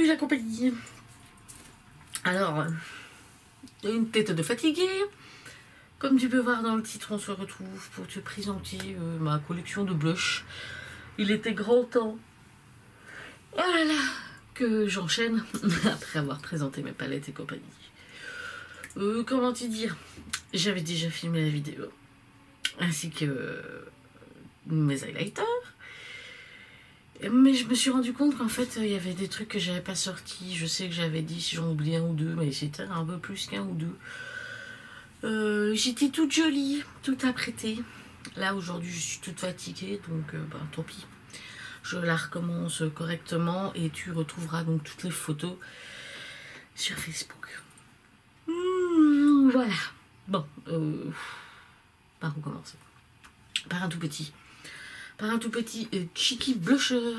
Salut la compagnie. Alors, une tête de fatigué. Comme tu peux voir dans le titre, on se retrouve pour te présenter ma collection de blush. Il était grand temps. Oh là là, que j'enchaîne après avoir présenté mes palettes et compagnie. Comment te dire, j'avais déjà filmé la vidéo, ainsi que mes highlighters. Mais je me suis rendu compte qu'en fait, il y avait des trucs que j'avais pas sortis. Je sais que j'avais dit si j'en oubliais un ou deux, mais c'était un peu plus qu'un ou deux. J'étais toute jolie, toute apprêtée. Là, aujourd'hui, je suis toute fatiguée, donc tant pis. Je la recommence correctement et tu retrouveras donc toutes les photos sur Facebook. Voilà. Bon, par où commencer? Par un tout petit. Par un tout petit Cheeky Blusher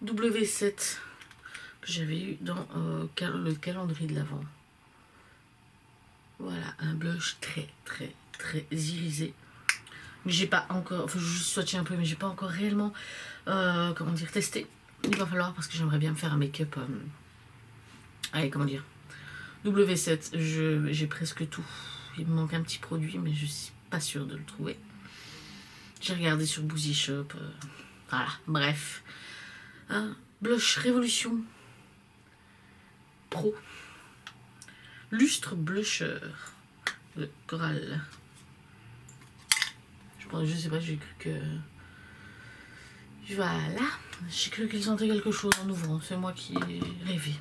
W7 que j'avais eu dans le calendrier de l'Avent. Voilà, un blush très irisé. Mais j'ai pas encore, enfin je juste swatché un peu, mais j'ai pas encore réellement, comment dire, testé. Il va falloir parce que j'aimerais bien me faire un make-up, allez, comment dire, W7, j'ai presque tout. Il me manque un petit produit, mais je suis pas sûre de le trouver. J'ai regardé sur Boozy Shop, voilà, bref. Un blush Révolution Pro. Lustre Blusher. Le Coral. Je sais pas, j'ai cru que... Voilà. J'ai cru qu'il sentait quelque chose en ouvrant. C'est moi qui ai rêvé.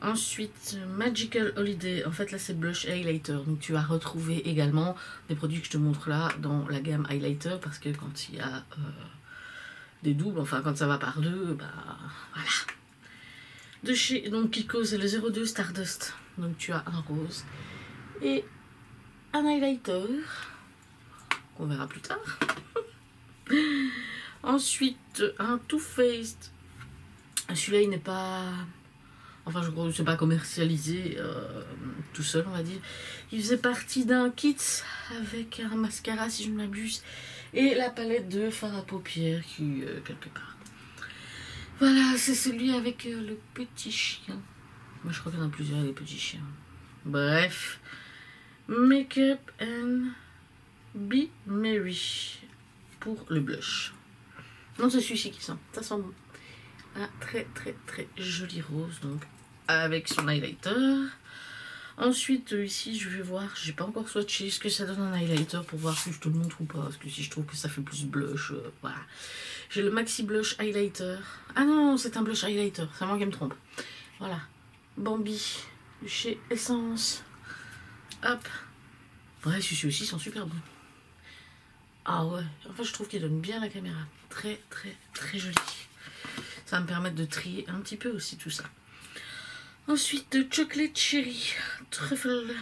Ensuite, Magical Holiday. En fait, là, c'est blush highlighter. Donc, tu vas retrouver également des produits que je te montre là dans la gamme highlighter. Parce que quand il y a des doubles, enfin, quand ça va par deux, bah, voilà. De chez, donc, Kiko, c'est le 02 Stardust. Donc, tu as un rose et un highlighter. On verra plus tard. Ensuite, un Too Faced. Celui-là, il n'est pas... Enfin, je crois que c'est pas commercialisé tout seul, on va dire. Il faisait partie d'un kit avec un mascara, si je ne m'abuse, et la palette de fard à paupières qui quelque part. Voilà, c'est celui avec le petit chien. Moi, je crois qu'il y en a plusieurs, les petits chiens. Bref. Make-up and Be Merry pour le blush. Non, c'est celui-ci qui sent. Ça sent bon. Un très joli rose, donc avec son highlighter. Ensuite, ici, je vais voir. J'ai pas encore swatché ce que ça donne un highlighter pour voir si je te le montre ou pas. Parce que si je trouve que ça fait plus blush, voilà. J'ai le Maxi Blush Highlighter. Ah non, c'est un blush highlighter. C'est moi qui me trompe. Voilà. Bambi chez Essence. Hop. Ouais, celui-ci aussi sent super bon. Ah ouais, enfin je trouve qu'il donne bien la caméra. Très joli. Ça va me permettre de trier un petit peu aussi tout ça. Ensuite, de Chocolate Cherry Truffle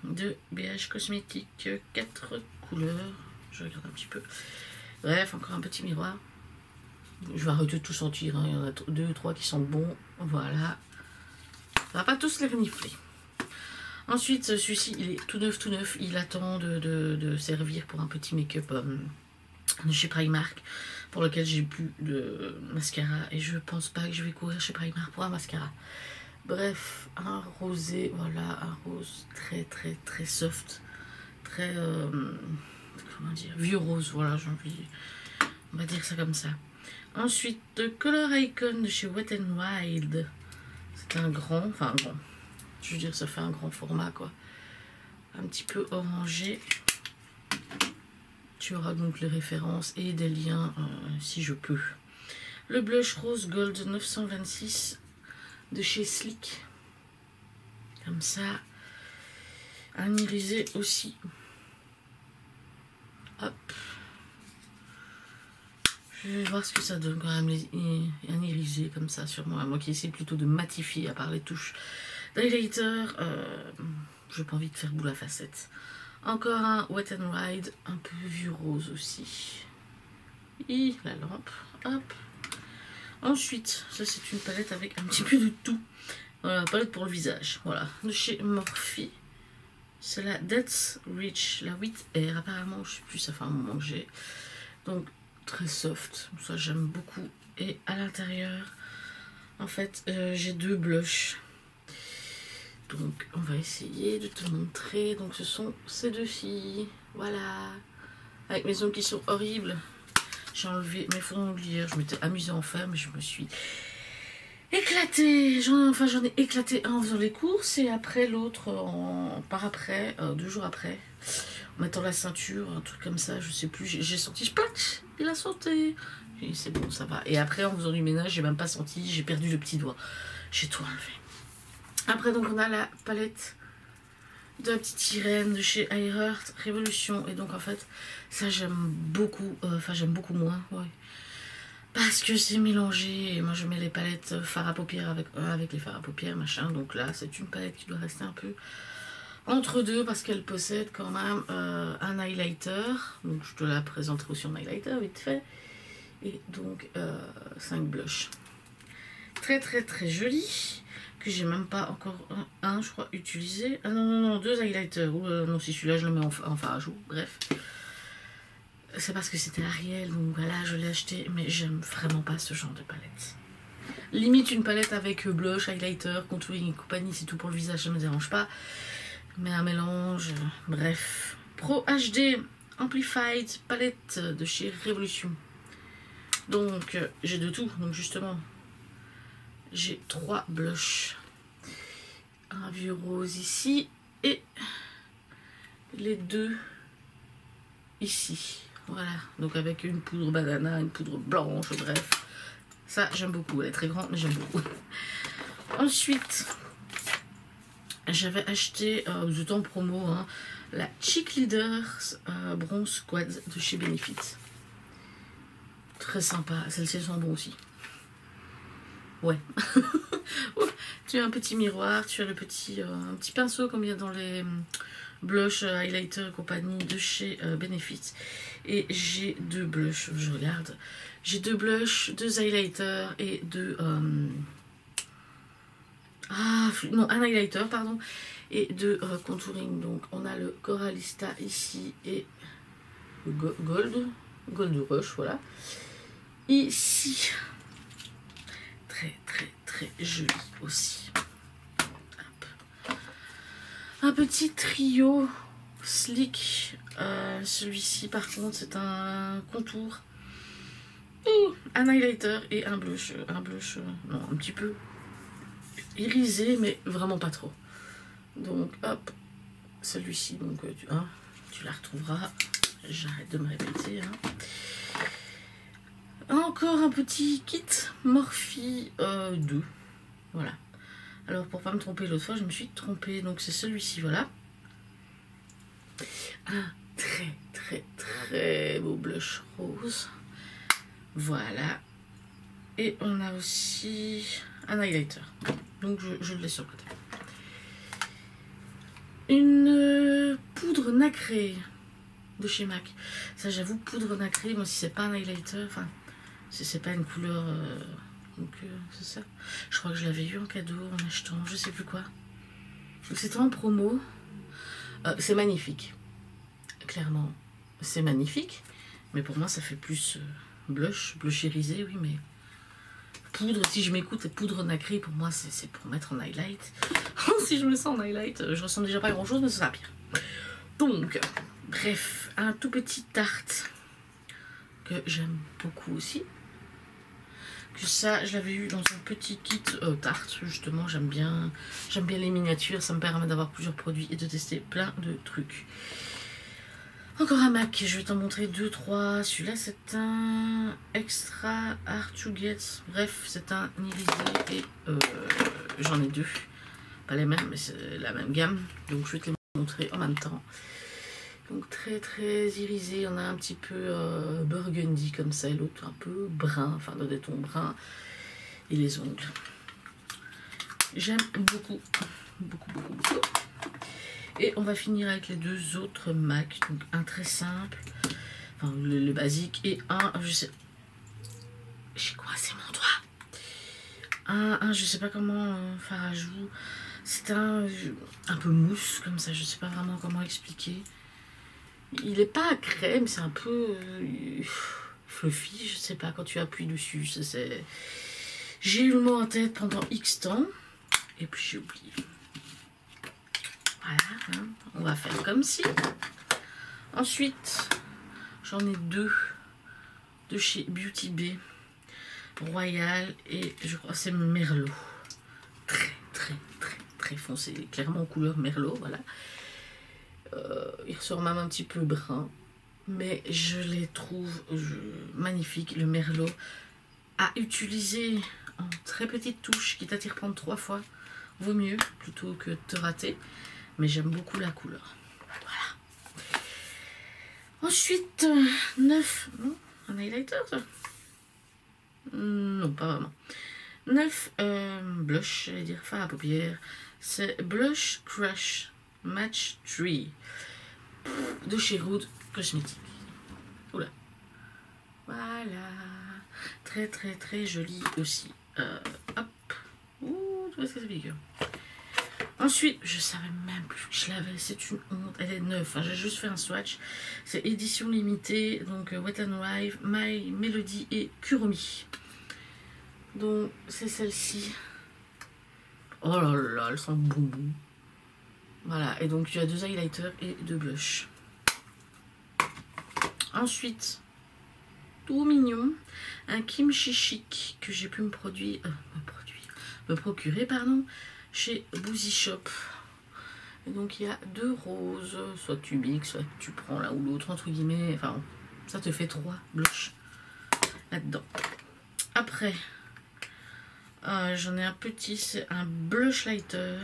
de BH Cosmétiques. 4 couleurs. Je regarde un petit peu. Bref, encore un petit miroir. Je vais arrêter de tout sentir. Hein. Il y en a 2 ou 3 qui sont bons. Voilà. On va pas tous les renifler. Ensuite, celui-ci, il est tout neuf. Il attend de servir pour un petit make-up de chez Primark, pour lequel j'ai plus de mascara. Et je pense pas que je vais courir chez Primark pour un mascara. Bref, un rosé, voilà, un rose très soft. Très, comment dire, vieux rose, voilà, j'ai envie, on va dire ça comme ça. Ensuite, Color Icon de chez Wet n Wild. C'est un grand, enfin bon. Je veux dire, ça fait un grand format, quoi. Un petit peu orangé. Tu auras donc les références et des liens, si je peux. Le blush rose gold 926 de chez Sleek. Comme ça. Un irisé aussi. Hop. Je vais voir ce que ça donne quand même, un irisé comme ça sur moi. Moi qui essaie plutôt de matifier, à part les touches d'highlighter, j'ai pas envie de faire boule à facettes. Encore un Wet n Ride, un peu vieux rose aussi. Et la lampe, hop. Ensuite, ça c'est une palette avec un petit peu de tout. Voilà, palette pour le visage, voilà. De chez Morphe. C'est la Death's Reach, la 8R. Apparemment, je sais plus, ça fait un moment que j'ai. Donc, très soft, ça j'aime beaucoup. Et à l'intérieur, En fait, j'ai 2 blushs. Donc, on va essayer de te montrer. Donc, ce sont ces 2 filles. Voilà. Avec mes ongles qui sont horribles. J'ai enlevé mes fonds d'ongles hier. Je m'étais amusée à en faire, mais je me suis éclatée. J'en ai éclaté un en faisant les courses et après l'autre par après, 2 jours après. En mettant la ceinture, un truc comme ça, je sais plus. J'ai senti, plaque, il a sauté. C'est bon, ça va. Et après, en faisant du ménage, j'ai même pas senti. J'ai perdu le petit doigt. J'ai tout enlevé. Après, donc, on a la palette de la petite sirène de chez iHeart Révolution. Et donc, en fait, ça, j'aime beaucoup. Enfin, j'aime beaucoup moins, ouais. Parce que c'est mélangé. Et moi, je mets les palettes fard à paupières avec les fards à paupières, machin. Donc là, c'est une palette qui doit rester un peu entre deux parce qu'elle possède quand même un highlighter. Donc, je te la présenterai aussi en highlighter, vite fait. Et donc 5 blushs. Très très très joli. Que j'ai même pas encore un je crois utilisé. Ah non, 2 highlighters. Non, si celui-là je le mets en fard à joue. Bref. C'est parce que c'était Ariel. Donc voilà, je l'ai acheté. Mais j'aime vraiment pas ce genre de palette. Limite une palette avec blush, highlighter, contouring et compagnie. C'est tout pour le visage, ça me dérange pas. Mais un mélange. Bref. Pro HD Amplified palette de chez Révolution. Donc, j'ai de tout. Donc, justement, j'ai 3 blushs. Un vieux rose ici et les 2 ici. Voilà. Donc, avec une poudre banana, une poudre blanche, bref. Ça, j'aime beaucoup. Elle est très grande, mais j'aime beaucoup. Ensuite, j'avais acheté, vous êtes en promo, hein, la Cheek Leaders Bronze Squad de chez Benefit. Très sympa, celles-ci sont bonnes aussi. Ouais. Tu as un petit miroir, tu as le petit, un petit pinceau comme il y a dans les blush, highlighter et compagnie de chez Benefit. Et j'ai 2 blushs, je regarde. J'ai 2 blushs, 2 highlighters et 2... non, un highlighter, pardon. Et 2 contouring. Donc on a le Coralista ici et le Gold Rush, voilà. Ici, très très très joli aussi. Hop. Un petit trio slick. Celui-ci par contre c'est un contour, un highlighter et un blush. Non, un petit peu irisé mais vraiment pas trop. Donc hop, celui-ci donc tu la retrouveras. J'arrête de me répéter. Hein. Encore un petit kit Morphe 2. Voilà. Alors pour pas me tromper l'autre fois, je me suis trompée. Donc c'est celui-ci, voilà. Un très très très beau blush rose. Voilà. Et on a aussi un highlighter. Donc je le laisse sur le côté. Une poudre nacrée de chez MAC. Ça j'avoue, poudre nacrée, moi si c'est pas un highlighter, enfin... C'est pas une couleur, donc c'est ça. Je crois que je l'avais eu en cadeau en achetant, je sais plus quoi. C'était en promo. C'est magnifique. Clairement, c'est magnifique. Mais pour moi, ça fait plus blush irisé, oui, mais poudre, si je m'écoute, poudre nacrée, pour moi, c'est pour mettre en highlight. Si je me sens en highlight, je ressens déjà pas grand chose, mais ce sera pire. Donc, bref, un tout petit tarte que j'aime beaucoup aussi. Que ça, je l'avais eu dans un petit kit tarte, justement, j'aime bien les miniatures, ça me permet d'avoir plusieurs produits et de tester plein de trucs. Encore un MAC, je vais t'en montrer 2, 3. Celui-là, c'est un extra hard to get. Bref, c'est un irisé et j'en ai 2. Pas les mêmes, mais c'est la même gamme. Donc, je vais te les montrer en même temps. Donc très très irisé, on a un petit peu burgundy comme ça et l'autre un peu brun, enfin des tons bruns et les ongles. J'aime beaucoup. Et on va finir avec les 2 autres MAC, donc un très simple, enfin le basique et un, je sais quoi, c'est mon doigt. Un je sais pas comment faire à joue, c'est un peu mousse comme ça, je sais pas vraiment comment expliquer. Il est pas à crème, c'est un peu fluffy, je sais pas, quand tu appuies dessus, J'ai eu le mot en tête pendant X temps. Et puis j'ai oublié. Voilà, hein, on va faire comme si. Ensuite, j'en ai deux de chez Beauty Bay. Royal et je crois que c'est Merlot. Très foncé. Clairement couleur Merlot, voilà. Il ressort même un petit peu brun. Mais je les trouve magnifiques. Le Merlot à utiliser en très petite touche, quitte à t'y reprendre 3 fois. Vaut mieux plutôt que de te rater. Mais j'aime beaucoup la couleur. Voilà. Ensuite, 9. Non, un highlighter ça. Non, pas vraiment. 9 blush, j'allais dire fard à paupières. C'est Blush Crush Match 3 de chez Rude Cosmetics. Oula. Voilà. Très joli aussi. Hop. Ouh, tu vois ce que c'est figure. Ensuite, je savais même plus que je l'avais, c'est une honte, elle est neuve, enfin, j'ai juste fait un swatch. C'est édition limitée, donc Wet n Wild, My Melody et Kuromi. Donc c'est celle-ci. Oh là là, elle sent bonbon. Voilà, et donc tu as 2 highlighters et 2 blushs. Ensuite, tout mignon, un kimchi chic que j'ai pu me procurer, pardon, chez Boozy Shop. Et donc il y a 2 roses, soit tu mixes, soit tu prends l'un ou l'autre entre guillemets, enfin ça te fait 3 blushs là-dedans. Après, j'en ai un petit, c'est un blush lighter.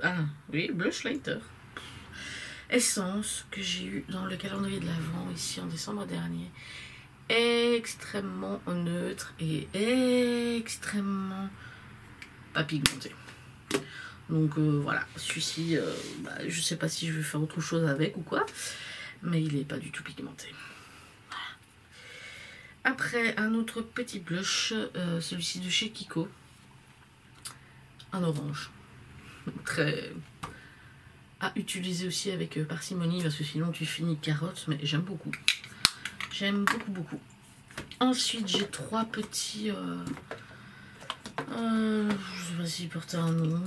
Ah oui, blush lighter. Essence que j'ai eu dans le calendrier de l'Avent ici en décembre dernier. Extrêmement neutre et extrêmement pas pigmenté. Donc voilà, celui-ci, je sais pas si je vais faire autre chose avec ou quoi, mais il est pas du tout pigmenté. Voilà. Après, un autre petit blush, celui-ci de chez Kiko, un orange, très à utiliser aussi avec parcimonie parce que sinon tu finis carotte, mais j'aime beaucoup. J'aime beaucoup. Ensuite, j'ai 3 petits, je sais pas s'ils portent un nom.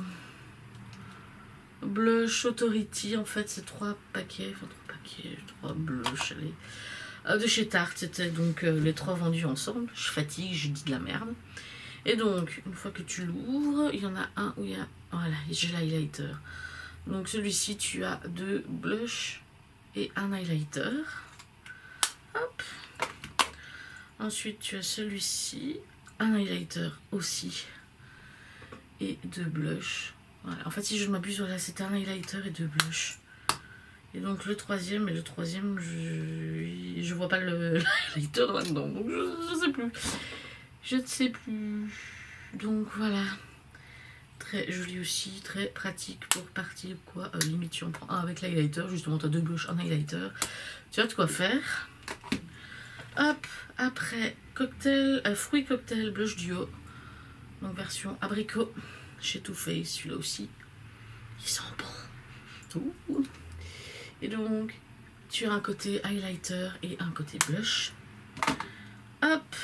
Blush Authority, en fait c'est 3 paquets, 3 blushs, de chez Tarte, c'était donc les 3 vendus ensemble. Je fatigue, je dis de la merde. Et donc, une fois que tu l'ouvres, il y en a un où il y a, voilà, j'ai l'highlighter. Donc celui-ci, tu as 2 blushs et un highlighter. Hop. Ensuite, tu as celui-ci, un highlighter aussi et 2 blushs. Voilà. En fait, si je ne m'abuse, voilà, c'était un highlighter et 2 blushs. Et donc le troisième, je vois pas le highlighter là-dedans, donc je sais plus. Je ne sais plus. Donc voilà. Très joli aussi, très pratique pour partir quoi. Limite tu en prends un avec l'highlighter, justement tu as 2 blushs, un highlighter. Tu as de quoi faire. Hop, après cocktail, fruit cocktail blush duo. Donc version abricot chez Too Faced, celui-là aussi. Il sent bon. Ouh. Et donc tu as un côté highlighter et un côté blush. Hop.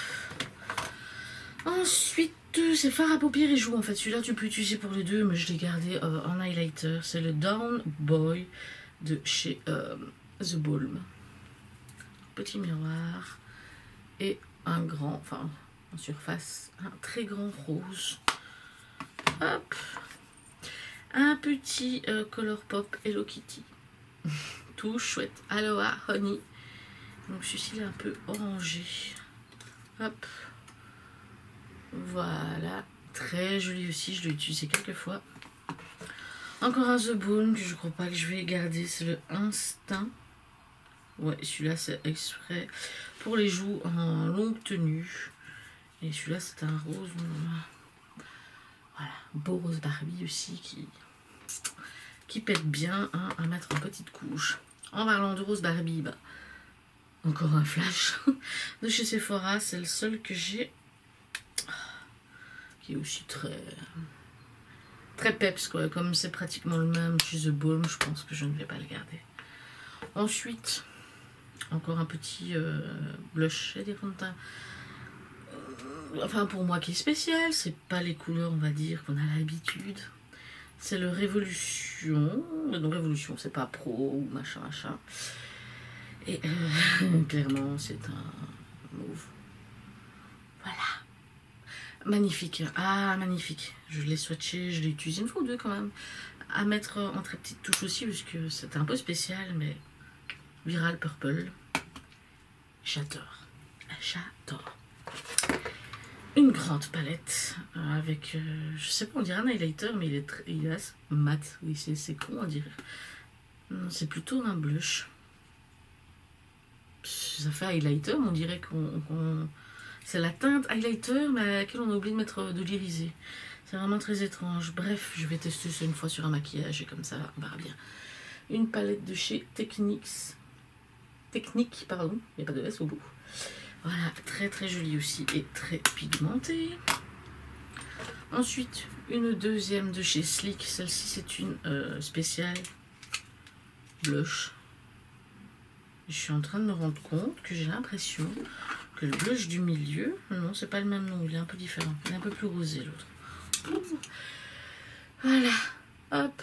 Ensuite, c'est fard à paupières et joues. En fait, celui-là, tu peux utiliser pour les deux, mais je l'ai gardé en highlighter. C'est le Down Boy de chez The Balm. Petit miroir et un grand, enfin, en surface, un très grand rose. Hop. Un petit Color Pop Hello Kitty. Tout chouette. Aloha Honey. Donc, celui-ci est un peu orangé. Hop. Voilà, très joli aussi, je l'ai utilisé quelques fois. Encore un The Balm que je crois pas que je vais garder, c'est le Instinct. Ouais, celui-là c'est exprès pour les joues en longue tenue. Et celui-là c'est un rose, voilà, beau rose Barbie aussi qui pète bien hein, à mettre en petite couche. En parlant de rose Barbie, bah, encore un flash de chez Sephora, c'est le seul que j'ai. Qui est aussi très peps quoi, comme c'est pratiquement le même chez The Balm, je pense que je ne vais pas le garder. Ensuite, encore un petit blush, enfin pour moi qui est spécial, c'est pas les couleurs on va dire qu'on a l'habitude. C'est le Révolution, donc Révolution c'est pas pro ou machin machin. Et clairement c'est un mauve. Voilà. Magnifique. Ah magnifique. Je l'ai swatché, je l'ai utilisé une fois ou deux quand même. À mettre en très petite touche aussi parce que c'était un peu spécial mais Viral Purple. J'adore. J'adore. Une grande palette avec, je sais pas, on dirait un highlighter, mais il est assez mat. Oui, c'est con, on dirait. Non, c'est plutôt un blush. Ça fait highlighter, mais on dirait qu'on c'est la teinte highlighter, mais à laquelle on a oublié de mettre de l'irisé. C'est vraiment très étrange. Bref, je vais tester ça une fois sur un maquillage et comme ça, on verra bien. Une palette de chez Technique, pardon, il n'y a pas de S au bout. Voilà, très très jolie aussi et très pigmentée. Ensuite, une deuxième de chez Sleek. Celle-ci, c'est une spéciale blush. Je suis en train de me rendre compte que j'ai l'impression que le blush du milieu, non, c'est pas le même nom, il est un peu différent. Il est un peu plus rosé l'autre. Voilà, hop,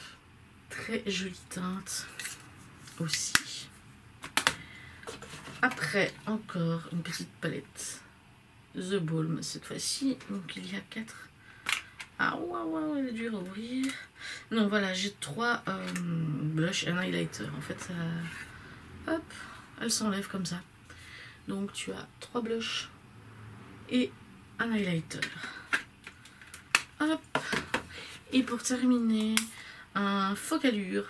très jolie teinte aussi. Après, encore une petite palette The Balm cette fois-ci. Donc il y a 4. Ah waouh, elle est dure à ouvrir. Non, voilà, j'ai 3 blush et un highlighter. En fait, ça, hop, elle s'enlève comme ça. Donc tu as 3 blushs et un highlighter. Hop. Et pour terminer, un Focalure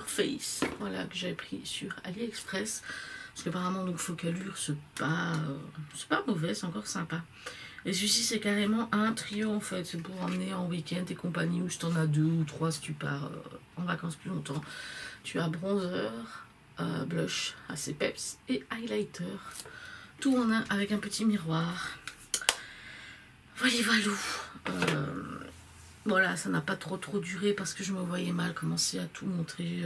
Face. Voilà, que j'avais pris sur AliExpress. Parce qu'apparemment, donc Focalure, c'est pas mauvais, c'est encore sympa. Et celui-ci, c'est carrément un trio en fait. C'est pour emmener en week-end et compagnie, ou si t'en as 2 ou 3 si tu pars en vacances plus longtemps. Tu as bronzer, blush assez peps et highlighter. Tout en un avec un petit miroir. Voilà, ça n'a pas trop duré parce que je me voyais mal commencer à tout montrer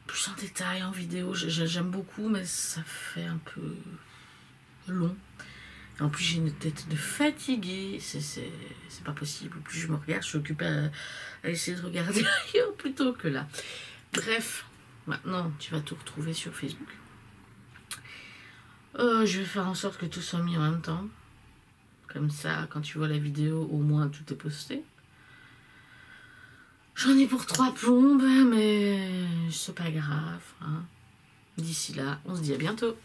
plus en détail en vidéo. J'aime beaucoup, mais ça fait un peu long. En plus, j'ai une tête de fatiguée. C'est pas possible. Plus je me regarde, je suis occupée à essayer de regarder ailleurs plutôt que là. Bref, maintenant, tu vas tout retrouver sur Facebook. Je vais faire en sorte que tout soit mis en même temps. Comme ça, quand tu vois la vidéo, au moins tout est posté. J'en ai pour 3 plombes, mais c'est pas grave. Hein. D'ici là, on se dit à bientôt.